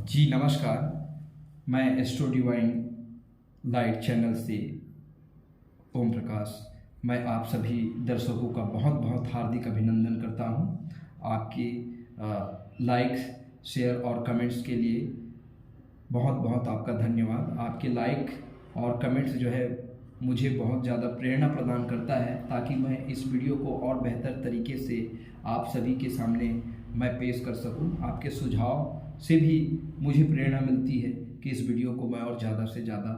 जी नमस्कार। मैं astro divine light channel से ओम प्रकाश। मैं आप सभी दर्शकों का बहुत बहुत हार्दिक अभिनंदन करता हूं। आपके लाइक, शेयर और कमेंट्स के लिए बहुत बहुत आपका धन्यवाद। आपके लाइक और कमेंट्स जो है मुझे बहुत ज़्यादा प्रेरणा प्रदान करता है, ताकि मैं इस वीडियो को और बेहतर तरीके से आप सभी के सामने मैं पेश कर सकूं। आपके सुझाव से भी मुझे प्रेरणा मिलती है कि इस वीडियो को मैं और ज़्यादा से ज़्यादा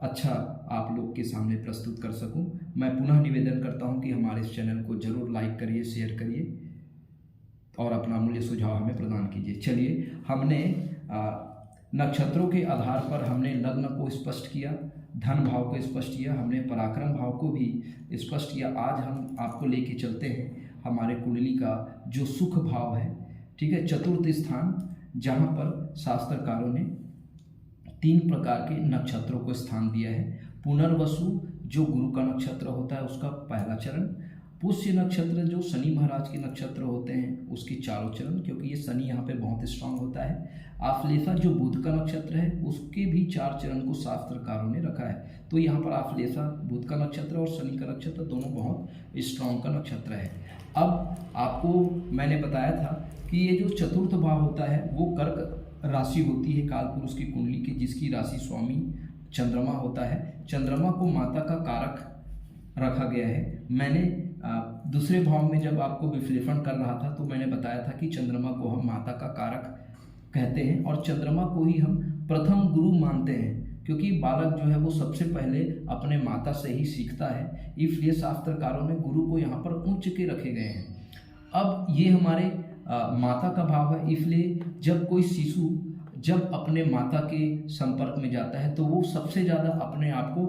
अच्छा आप लोग के सामने प्रस्तुत कर सकूं। मैं पुनः निवेदन करता हूं कि हमारे इस चैनल को ज़रूर लाइक करिए, शेयर करिए और अपना अमूल्य सुझाव हमें प्रदान कीजिए। चलिए, हमने नक्षत्रों के आधार पर हमने लग्न को स्पष्ट किया, धन भाव को स्पष्ट किया, हमने पराक्रम भाव को भी स्पष्ट किया। आज हम आपको लेके चलते हैं हमारे कुंडली का जो सुख भाव है, ठीक है, चतुर्थ स्थान, जहाँ पर शास्त्रकारों ने 3 प्रकार के नक्षत्रों को स्थान दिया है। पुनर्वसु जो गुरु का नक्षत्र होता है उसका पहला चरण, पुष्य नक्षत्र जो शनि महाराज के नक्षत्र होते हैं उसके चारों चरण, क्योंकि ये शनि यहाँ पे बहुत स्ट्रांग होता है। आश्लेषा जो बुध का नक्षत्र है उसके भी 4 चरण को शास्त्रकारों ने रखा है। तो यहाँ पर आश्लेषा बुध का नक्षत्र और शनि का नक्षत्र दोनों बहुत स्ट्रांग का नक्षत्र है। अब आपको मैंने बताया था कि ये जो चतुर्थ भाव होता है वो कर्क राशि होती है काल पुरुष की कुंडली की, जिसकी राशि स्वामी चंद्रमा होता है। चंद्रमा को माता का कारक रखा गया है। मैंने दूसरे भाव में जब आपको विश्लेषण कर रहा था तो मैंने बताया था कि चंद्रमा को हम माता का कारक कहते हैं और चंद्रमा को ही हम प्रथम गुरु मानते हैं, क्योंकि बालक जो है वो सबसे पहले अपने माता से ही सीखता है। इसलिए शास्त्रकारों ने गुरु को यहाँ पर ऊंच के रखे गए हैं। अब ये हमारे माता का भाव है, इसलिए जब कोई शिशु जब अपने माता के संपर्क में जाता है तो वो सबसे ज़्यादा अपने आप को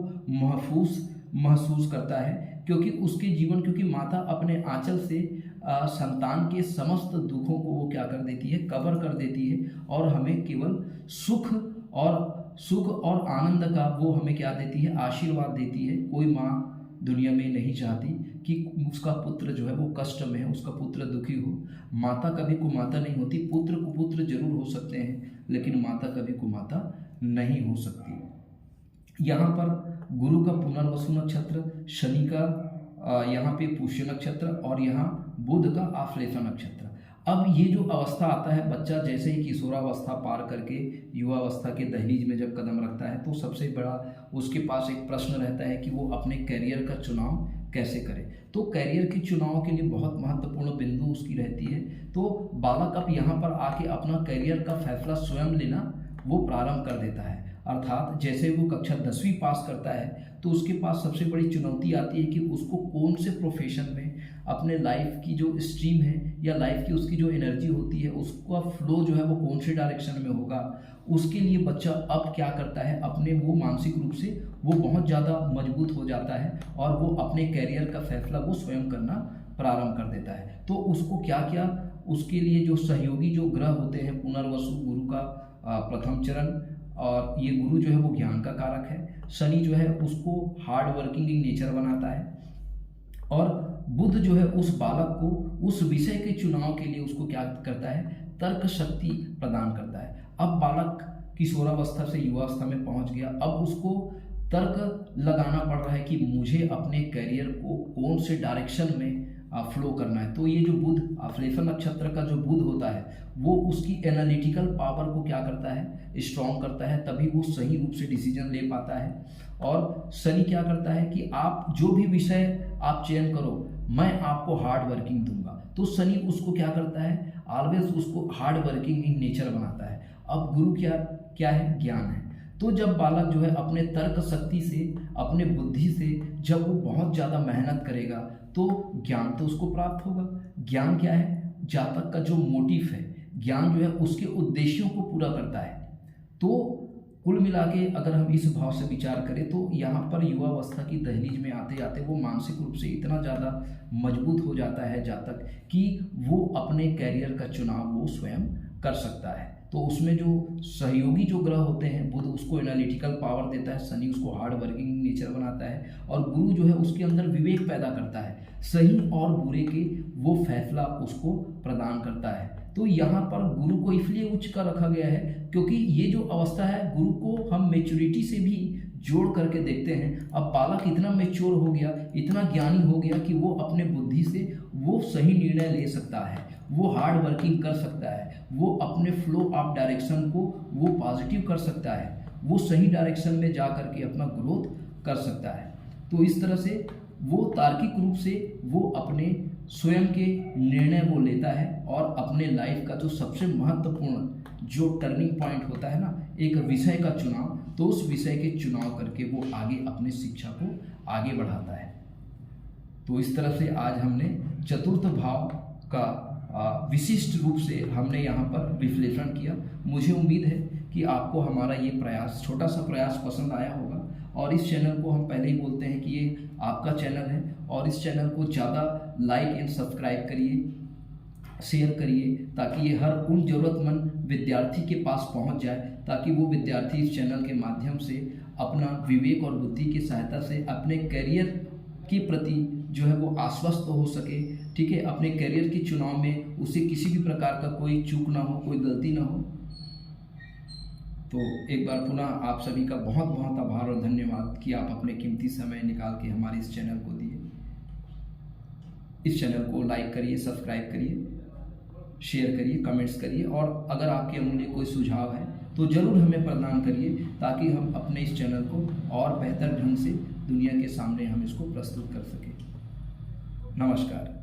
महसूस करता है, क्योंकि माता अपने आंचल से संतान के समस्त दुखों को वो क्या कर देती है, कवर कर देती है, और हमें केवल सुख और आनंद का वो हमें क्या देती है, आशीर्वाद देती है। कोई माँ दुनिया में नहीं चाहती कि उसका पुत्र जो है वो कष्ट में है, उसका पुत्र दुखी हो। माता कभी कुमाता नहीं होती। पुत्र कुपुत्र जरूर हो सकते हैं, लेकिन माता कभी कुमाता नहीं हो सकती। यहाँ पर गुरु का पुनर्वसु नक्षत्र, शनि का यहाँ पे पुष्य नक्षत्र और यहाँ बुध का आश्लेषा नक्षत्र। अब ये जो अवस्था आता है, बच्चा जैसे ही किशोरावस्था पार करके युवावस्था के दहलीज में जब कदम रखता है तो सबसे बड़ा उसके पास एक प्रश्न रहता है कि वो अपने कैरियर का चुनाव कैसे करे। तो कैरियर के चुनाव के लिए बहुत महत्वपूर्ण बिंदु उसकी रहती है। तो बालक अब यहाँ पर आके अपना कैरियर का फैसला स्वयं लेना वो प्रारंभ कर देता है। अर्थात जैसे वो कक्षा 10वीं पास करता है तो उसके पास सबसे बड़ी चुनौती आती है कि उसको कौन से प्रोफेशन में अपने लाइफ की जो स्ट्रीम है या लाइफ की उसकी जो एनर्जी होती है उसका फ्लो जो है वो कौन से डायरेक्शन में होगा। उसके लिए बच्चा अब क्या करता है, अपने वो मानसिक रूप से वो बहुत ज़्यादा मजबूत हो जाता है और वो अपने कैरियर का फैसला वो स्वयं करना प्रारंभ कर देता है। तो उसको क्या क्या उसके लिए जो सहयोगी जो ग्रह होते हैं, पुनर्वसु गुरु का प्रथम चरण, और ये गुरु जो है वो ज्ञान का कारक है। शनि जो है उसको हार्ड वर्किंग इन नेचर बनाता है, और बुध जो है उस बालक को उस विषय के चुनाव के लिए उसको क्या करता है, तर्क शक्ति प्रदान करता है। अब बालक किशोरावस्था से युवावस्था में पहुंच गया, अब उसको तर्क लगाना पड़ रहा है कि मुझे अपने करियर को कौन से डायरेक्शन में फ्लो करना है। तो ये जो बुध आश्लेषा नक्षत्र का जो बुध होता है वो उसकी एनालिटिकल पावर को क्या करता है, स्ट्रॉन्ग करता है, तभी वो सही रूप से डिसीजन ले पाता है। और शनि क्या करता है कि आप जो भी विषय आप चयन करो मैं आपको हार्ड वर्किंग दूंगा। तो शनि उसको क्या करता है, ऑलवेज उसको हार्ड वर्किंग इन नेचर बनाता है। अब गुरु क्या है, ज्ञान है। तो जब बालक जो है अपने तर्क शक्ति से, अपने बुद्धि से जब वो बहुत ज़्यादा मेहनत करेगा तो ज्ञान तो उसको प्राप्त होगा। ज्ञान क्या है, जातक का जो मोटिव है, ज्ञान जो है उसके उद्देश्यों को पूरा करता है। तो कुल मिला के अगर हम इस भाव से विचार करें तो यहाँ पर युवावस्था की दहलीज में आते आते वो मानसिक रूप से इतना ज़्यादा मजबूत हो जाता है जातक कि वो अपने कैरियर का चुनाव वो स्वयं कर सकता है। तो उसमें जो सहयोगी जो ग्रह होते हैं, बुध उसको एनालिटिकल पावर देता है, शनि उसको हार्ड वर्किंग नेचर बनाता है, और गुरु जो है उसके अंदर विवेक पैदा करता है, सही और बुरे के वो फैसला उसको प्रदान करता है। तो यहाँ पर गुरु को इसलिए उच्च का रखा गया है क्योंकि ये जो अवस्था है, गुरु को हम मेच्योरिटी से भी जोड़ करके देखते हैं। अब बालक इतना मेच्योर हो गया, इतना ज्ञानी हो गया कि वो अपने बुद्धि से वो सही निर्णय ले सकता है, वो हार्ड वर्किंग कर सकता है, वो अपने फ्लो ऑफ डायरेक्शन को वो पॉजिटिव कर सकता है, वो सही डायरेक्शन में जा करके अपना ग्रोथ कर सकता है। तो इस तरह से वो तार्किक रूप से वो अपने स्वयं के निर्णय वो लेता है, और अपने लाइफ का जो सबसे महत्वपूर्ण जो टर्निंग पॉइंट होता है ना, एक विषय का चुनाव, तो उस विषय के चुनाव करके वो आगे अपने शिक्षा को आगे बढ़ाता है। तो इस तरह से आज हमने चतुर्थ भाव का विशिष्ट रूप से हमने यहाँ पर विश्लेषण किया। मुझे उम्मीद है कि आपको हमारा ये प्रयास, छोटा सा प्रयास पसंद आया होगा। और इस चैनल को हम पहले ही बोलते हैं कि ये आपका चैनल है, और इस चैनल को ज़्यादा लाइक एंड सब्सक्राइब करिए, शेयर करिए, ताकि ये हर उन ज़रूरतमंद विद्यार्थी के पास पहुंच जाए, ताकि वो विद्यार्थी इस चैनल के माध्यम से अपना विवेक और बुद्धि की सहायता से अपने करियर के प्रति जो है वो आश्वस्त हो सके। ठीक है, अपने करियर के चुनाव में उसे किसी भी प्रकार का कोई चूक ना हो, कोई गलती ना हो। तो एक बार पुनः आप सभी का बहुत बहुत आभार और धन्यवाद कि आप अपने कीमती समय निकाल के हमारे इस चैनल को दिए। इस चैनल को लाइक करिए, सब्सक्राइब करिए, शेयर करिए, कमेंट्स करिए, और अगर आपके अमूल्य कोई सुझाव है तो ज़रूर हमें प्रदान करिए, ताकि हम अपने इस चैनल को और बेहतर ढंग से दुनिया के सामने हम इसको प्रस्तुत कर सकें। नमस्कार।